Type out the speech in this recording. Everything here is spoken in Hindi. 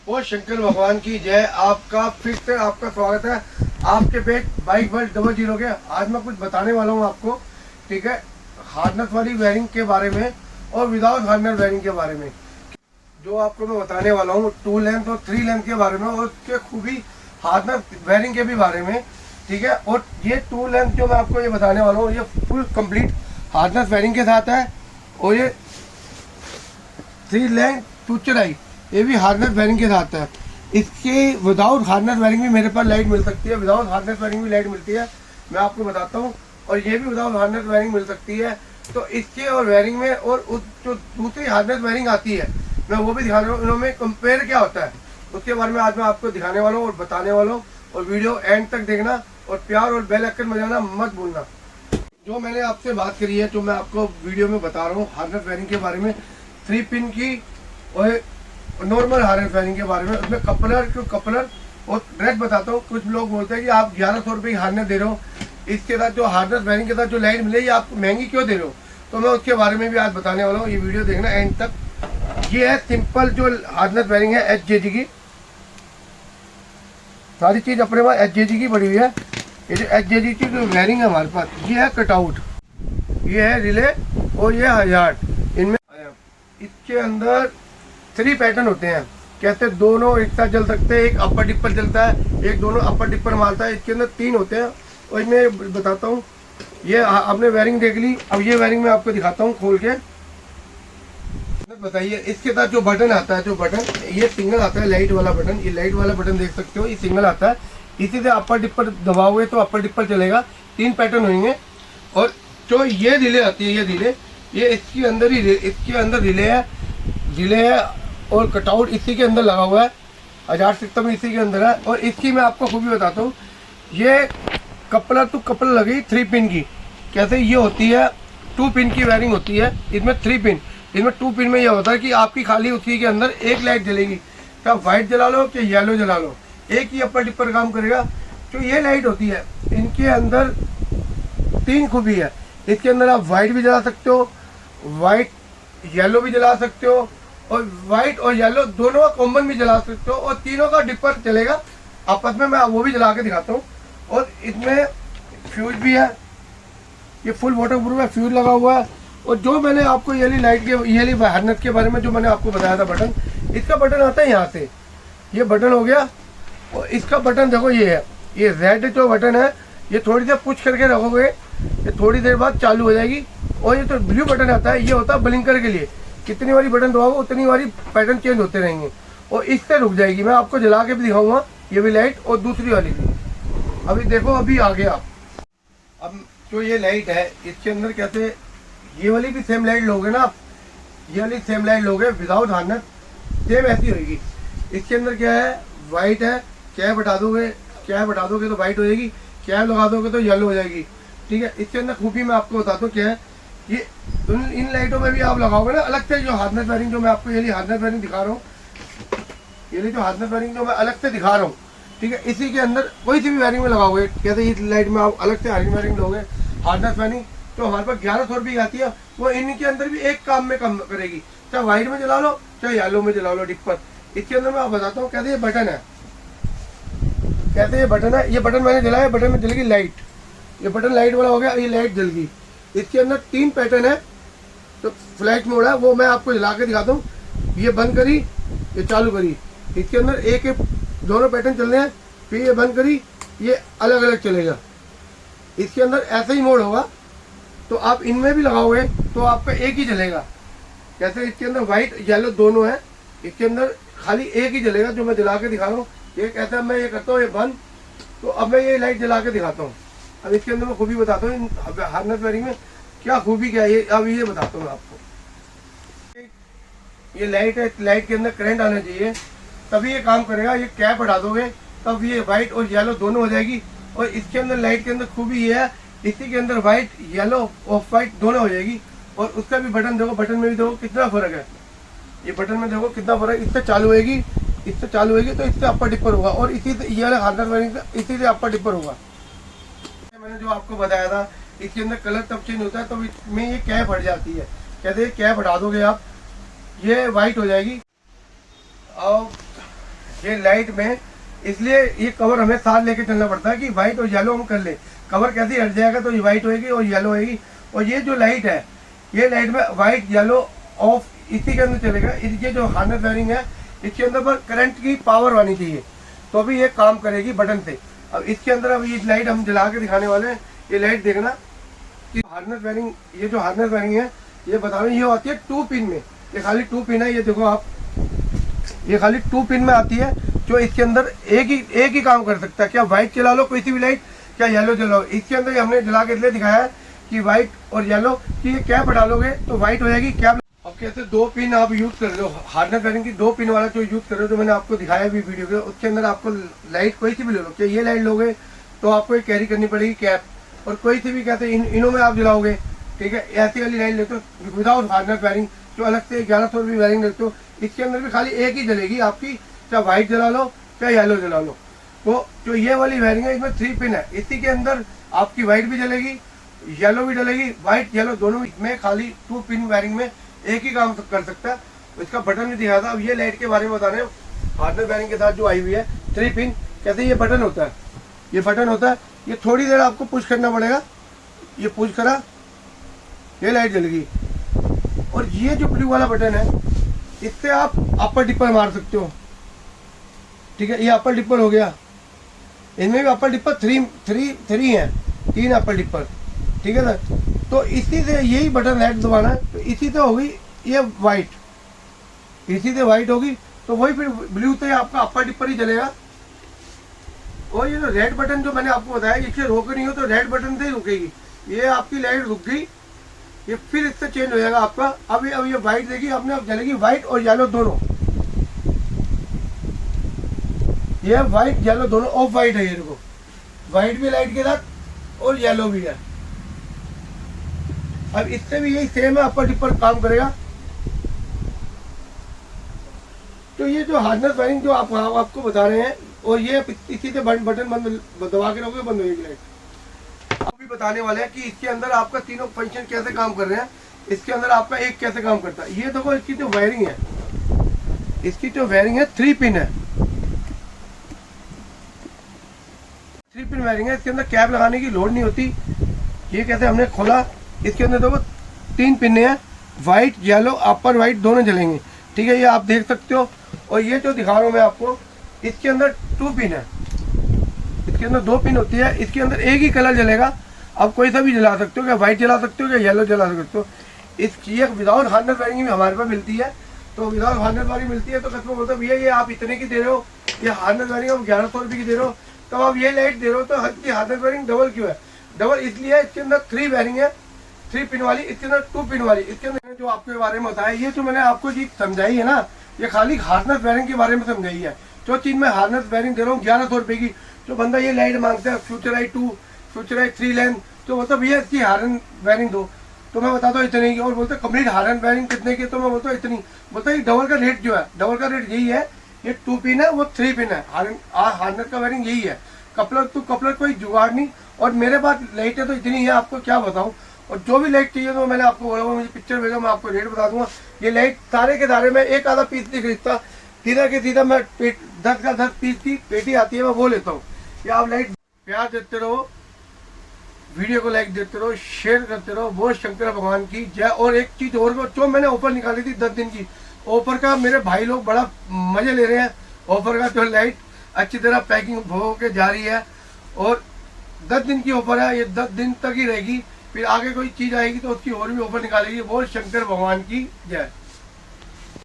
वो शंकर भगवान की जय। आपका फिर से आपका स्वागत है आपके पेट बाइक वर्ल्ड 00 के। आज मैं कुछ बताने वाला हूँ आपको, ठीक है, हार्नेस वाली वायरिंग के बारे में और विदाउट हार्नेस वायरिंग के बारे में। जो आपको मैं बताने वाला हूँ 2 लेंथ और 3 लेंथ के बारे में और उसके खूबी हार्नेस वायरिंग के भी बारे में, ठीक है। और ये 2 लेंथ जो मैं आपको ये बताने वाला हूँ ये फुल कंप्लीट हार्नेस वायरिंग के साथ है। और ये 3 लेंथ 2 चौड़ाई ये भी हार्नेस वायरिंग के साथ है। इसके विदाउट हार्नेस वायरिंग भी मेरे पास लाइट मिल सकती है, विदाउट हार्नेस वायरिंग भी लाइट मिलती है, मैं आपको बताता हूँ। और ये भी विदाउट हार्नेस वायरिंग मिल सकती है। तो इसके और वायरिंग में और उस जो दूसरी हार्नेस वायरिंग आती है मैं वो भी दिखाने वाला हूँ, इनमें कंपेयर क्या होता है उसके बारे में आज मैं आपको दिखाने वाला हूँ और बताने वाला हूँ। और वीडियो एंड तक देखना और प्यार और बेल आइकन बजाना मत भूलना। जो मैंने आपसे बात करी है, जो मैं आपको वीडियो में बता रहा हूँ हार्नेस वायरिंग के बारे में, 3 पिन की और नॉर्मल हार्नेस वायरिंग के बारे में, उसमें कपलर और रेट बताता हूँ। कुछ लोग बोलते हैं कि आप 1100 रुपये की हार्नेस दे रहे हो, इसके साथ जो हार्नेस वायरिंग के साथ जो लाइट मिलेगी आप महंगी क्यों दे रहे हो, तो मैं उसके बारे में भी आज बताने वाला हूँ। ये वीडियो देखना एंड तक। ये है सिंपल जो हार्नेस वायरिंग है HJG की, सारी चीज़ अपने पास HJG की पड़ी हुई है। ये जो HJG की जो वायरिंग है हमारे पास, ये है कटआउट, ये है रिले और ये हजार्ड। इनमें इसके अंदर 3 पैटर्न होते हैं, कैसे दोनों एक साथ जल सकते हैं। एक अपर डिपर जलता है, एक दोनों अपर डिपर मारता है। इसके अंदर 3 होते हैं और मैं बताता हूँ। ये आपने वायरिंग देख ली, अब ये वायरिंग मैं आपको दिखाता हूँ खोल के। बताइए, इसके साथ जो बटन आता है, जो बटन ये सिंगल आता है, लाइट वाला बटन, ये लाइट वाला बटन देख सकते हो, ये सिंगल आता है। इसी से अपर डिपर दबाओगे तो अपर डिपर चलेगा। 3 पैटर्न होंगे। और जो ये रिले आती है, ये रिले, ये इसके अंदर ही इसके अंदर रिले है और कटआउट इसी के अंदर लगा हुआ है। हजार सिस्टम इसी के अंदर है। और इसकी मैं आपको खूबी बताता हूँ। ये कपलर टू कपलर लगी 3 पिन की। कैसे ये होती है 2 पिन की वायरिंग होती है, इसमें 3 पिन। इसमें 2 पिन में ये होता है कि आपकी खाली उसी के अंदर एक लाइट जलेगी, क्या व्हाइट जला लो कि येलो जला लो, एक ही अपर डिपर काम करेगा। जो ये लाइट होती है इनके अंदर 3 खूबी है। इसके अंदर आप वाइट भी जला सकते हो, वाइट येलो भी जला सकते हो, और वाइट और येलो दोनों का कॉम्बन भी जला सकते हो, और तीनों का डिपर चलेगा आपस में। मैं वो भी जला के दिखाता हूँ। और इसमें फ्यूज भी है, ये फुल वाटर प्रूफ है, फ्यूज लगा हुआ है। और जो मैंने आपको ये लाइट के ये हार्नेस के बारे में जो मैंने आपको बताया था बटन, इसका बटन आता है यहाँ से, ये बटन हो गया। और इसका बटन देखो ये है, ये रेड जो बटन है ये थोड़ी देर पुश करके रखोगे, ये थोड़ी देर बाद चालू हो जाएगी। और ये तो ब्लू बटन आता है, ये होता है ब्लिंकर के लिए, कितनी बारी बटन दबाओगे उतनी बारी पैटर्न चेंज होते रहेंगे और इससे रुक जाएगी। मैं आपको जला के भी दिखाऊंगा ये भी लाइट और दूसरी वाली भी। अभी देखो, अभी आ गया। अब जो ये लाइट है इसके अंदर कैसे, ये वाली भी सेम लाइट लोगे ना आप, ये वाली सेम लाइट लोगे विदाउट हार्नेस, सेम ऐसी होगी। इसके अंदर क्या है, वाइट है, कैप हटा दोगे तो वाइट हो जाएगी, कैप लगा दोगे तो येलो हो जाएगी, ठीक है। इसके अंदर खूबी मैं आपको बताता हूँ क्या है। ये इन लाइटों में भी आप लगाओगे ना अलग से, जो हार्नेस वायरिंग जो मैं आपको ये हार्नेस वायरिंग दिखा रहा हूँ, ये जो हार्नेस वायरिंग जो मैं अलग से दिखा रहा हूँ, ठीक है, इसी के अंदर कोई सी भी वायरिंग में लगाओगे, कैसे इस लाइट में आप अलग से वायरिंग लोगे हार्नेस वायरिंग, तो हमारे पास 1100 रुपये की आती है। वो इनके अंदर भी एक काम में कम करेगी, चाहे वाइट में जला लो चाहे येलो में जला लो डिपर। इसके अंदर मैं आप बताता हूँ कैसे ये बटन है, कैसे ये बटन है। ये बटन मैंने जलाया, बटन में जल गई लाइट, ये बटन लाइट वाला हो गया, ये लाइट जल गई। इसके अंदर 3 पैटर्न है, तो फ्लैश मोड है वो मैं आपको जला के दिखाता हूँ। ये बंद करी, ये चालू करी, इसके अंदर एक दोनों पैटर्न चल रहे हैं। फिर ये बंद करी, ये अलग अलग चलेगा। इसके अंदर ऐसा ही मोड होगा, तो आप इनमें भी लगाओगे तो आपका एक ही जलेगा। जैसे इसके अंदर वाइट येलो दोनों है, इसके अंदर खाली एक ही जलेगा जो मैं जला के दिखा रहा हूँ। ये कहता है मैं ये करता हूँ ये बंद, तो अब मैं ये लाइट जला के दिखाता हूँ। अब इसके अंदर मैं खूबी बताता हूँ हार्नेस वायरिंग में क्या खूबी क्या है, ये अब ये बताता हूँ आपको। ये लाइट है, लाइट के अंदर करंट आना चाहिए तभी ये काम करेगा। ये कैप हटा दोगे तब ये वाइट और येलो दोनों हो जाएगी। और इसके अंदर लाइट के अंदर खूबी ये है, इसी के अंदर वाइट येलो ऑफ वाइट दोनों हो जाएगी। और उसका भी बटन देखो, बटन में भी देखो कितना फर्क है, ये बटन में देखो कितना फर्क है। इससे चालू होगी, इससे चालू होगी तो इससे अपर डिपर होगा, और इसी से ये वाला हार्नेस वायरिंग इसी से अपर डिपर होगा। मैंने जो आपको बताया था इसके अंदर कलर तब चेंज होता है, तो इसमें ये कैप हट जाती है। कहते हैं कैप हटा दोगे आप, ये वाइट हो जाएगी। और ये लाइट में, इसलिए ये कवर हमें साथ लेके चलना पड़ता है कि व्हाइट और येलो हम कर ले। कवर कैसे हट जाएगा तो ये व्हाइट होएगी और येलो होएगी। और ये जो लाइट है, ये लाइट में व्हाइट येलो ऑफ इसी के अंदर चलेगा। ये जो हार्नेस वायरिंग है इसके अंदर पर करंट की पावर आनी चाहिए तो अभी ये काम करेगी बटन से। अब इसके अंदर अब ये लाइट हम जला के दिखाने वाले हैं। ये लाइट देखना कि हार्नेस वायरिंग, ये जो हार्नेस वायरिंग है ये बता रहे, ये आती है 2 पिन में। ये खाली 2 पिन है, ये देखो आप, ये खाली 2 पिन में आती है जो इसके अंदर एक ही काम कर सकता है। क्या व्हाइट चला लो कोई सी भी लाइट, क्या येलो चलाओ। इसके अंदर हमने जला के इसलिए दिखाया है कि व्हाइट और येलो की ये कैप डालोगे तो व्हाइट हो जाएगी कैप। अब कैसे 2 पिन आप यूज कर रहे हो, हार्नेस वायरिंग की 2 पिन वाला जो यूज कर रहे हो, जो मैंने आपको दिखाया भी वीडियो के, उसके अंदर आपको लाइट कोई सी भी ले लो। क्या ये लाइट लोगे तो आपको कैरी करनी पड़ेगी कैप, और कोई सी भी कहते इनों में आप जलाओगे, ठीक है। ऐसी वाली लाइट लेते हो विदाउट हार्नेस वायरिंग, जो अलग से 1100 रुपये वायरिंग लेते हो, इसके अंदर भी खाली एक ही जलेगी आपकी, चाहे व्हाइट जला लो चाहे येलो जला लो। तो जो ये वाली वायरिंग है इसमें 3 पिन है, इसी के अंदर आपकी व्हाइट भी जलेगी, येलो भी जलेगी, व्हाइट येलो दोनों में खाली 2 पिन वायरिंग में एक ही काम कर सकता है। इसका बटन भी दिखाया था। अब ये लाइट के बारे में बता रहे हैं, हार्नेस वायरिंग के साथ जो आई हुई है 3 पिन, कैसे ये बटन होता है, ये बटन होता है, ये थोड़ी देर आपको पुश करना पड़ेगा। ये पुश करा, ये लाइट जल गई। और ये जो ब्लू वाला बटन है इससे आप अपर डिपर मार सकते हो, ठीक है। ये अपर डिपर हो गया, इनमें भी अपर डिपर 3 है, 3 अपर डिपर, ठीक है सर। तो इसी से यही बटन रेड दबाना है, तो इसी से होगी ये वाइट, इसी से वाइट होगी तो वही फिर ब्लू से आपका अपर डिपर ही जलेगा। और ये जो रेड बटन जो मैंने आपको बताया, इसे रोकनी हो तो रेड बटन से ही रुकेगी। ये आपकी लाइट रुक गई, ये फिर इससे चेंज हो जाएगा आपका। अब ये व्हाइट देगी अपने आप जलेगी, व्हाइट और येलो दोनों, ये व्हाइट येलो दोनों ऑफ व्हाइट है। ये देखो व्हाइट भी लाइट के साथ और येलो भी है। अब इससे भी यही सेम है, अपर डिपर काम करेगा। तो ये जो हार्नेस वायरिंग जो आपको बता रहे हैं, और ये इसी से बटन बंद दबा के रखोगे बंद होगी लाइट। अभी बताने वाले हैं कि इसके अंदर आपका तीनों फंक्शन कैसे काम कर रहे हैं, इसके अंदर आपका एक कैसे काम करता है। ये देखो इसकी जो वायरिंग है, इसकी जो वायरिंग है 3 पिन है, 3 पिन वायरिंग है। इसके अंदर कैप लगाने की लोड नहीं होती। ये कैसे हमने खोला, इसके अंदर देखो 3 पिन है, व्हाइट येलो अपर व्हाइट दोनों जलेंगे, ठीक है। ये आप देख सकते हो। और ये जो दिखा रहा हूँ मैं आपको, इसके अंदर 2 पिन है, इसके अंदर 2 पिन होती है। इसके अंदर एक ही कलर जलेगा, आप कोई सा भी जला सकते हो, क्या व्हाइट जला सकते हो, क्या येलो जला सकते हो। इसकी एक विदाउट हार्नेस वायरिंग भी हमारे पास मिलती है। तो विदाउट हार्नेस वायरिंग मिलती है तो कस्टमर बोलता है भैया ये आप इतने की दे रहे हो, ये हार्नेस वायरिंग आप 1100 रुपये की दे रहे हो, तो आप ये लाइट दे रहे हो तो हार्नेस वायरिंग डबल क्यों है। डबल इसलिए है, इसके अंदर 3 वायरिंग है, 3 पिन वाली, इसके अंदर 2 पिन वाली। इसके अंदर जो आपके बारे में बताया, ये जो मैंने आपको चीज समझाई है ना, ये खाली हार्नेस वायरिंग के बारे में समझाई है। जो चीज मैं हार्नेस वायरिंग दे रहा हूँ 1100 रुपये की, जो बंदा ये लाइट मांगता है फ्यूचराइट 2, फ्यूचराइट 3 लेंथ, तो मतलब भैया इसकी हार्नेस वायरिंग दो, तो मैं बताता हूँ इतने की। और बोलते कंप्लीट हार्नेस वायरिंग कितने की, तो मैं बोलता हूँ इतनी। बोलता है डबल का रेट जो है, डबल का रेट यही है, ये 2 पिन है वो 3 पिन है, हार्नेस का वायरिंग यही है। कपलर तो कपलर कोई जुगाड़ नहीं। और मेरे पास लाइट है तो इतनी है, आपको क्या बताऊँ। और जो भी लाइट चाहिए तो मैंने आपको बोला, मुझे पिक्चर भेजा, मैं आपको रेट बता दूंगा। ये लाइट सारे के सारे में एक आधा पीस नहीं खरीदता, सीधा के सीधा मैं 10 का 10 पीस की पेटी आती है मैं वो लेता हूँ। ये आप लाइट प्यार देते रहो, वीडियो को लाइक देते रहो, शेयर करते रहो। वो शंकर भगवान की जय। और एक चीज और जो मैंने ऑफर निकाली थी 10 दिन की, ऑफर का मेरे भाई लोग बड़ा मजे ले रहे हैं। ऑफर का जो लाइट अच्छी तरह पैकिंग हो के जा रही है, और 10 दिन की ऑफर है, ये 10 दिन तक ही रहेगी। फिर आगे कोई चीज आएगी तो उसकी और भी ऑफर निकालेगी। वो शंकर भगवान की जय।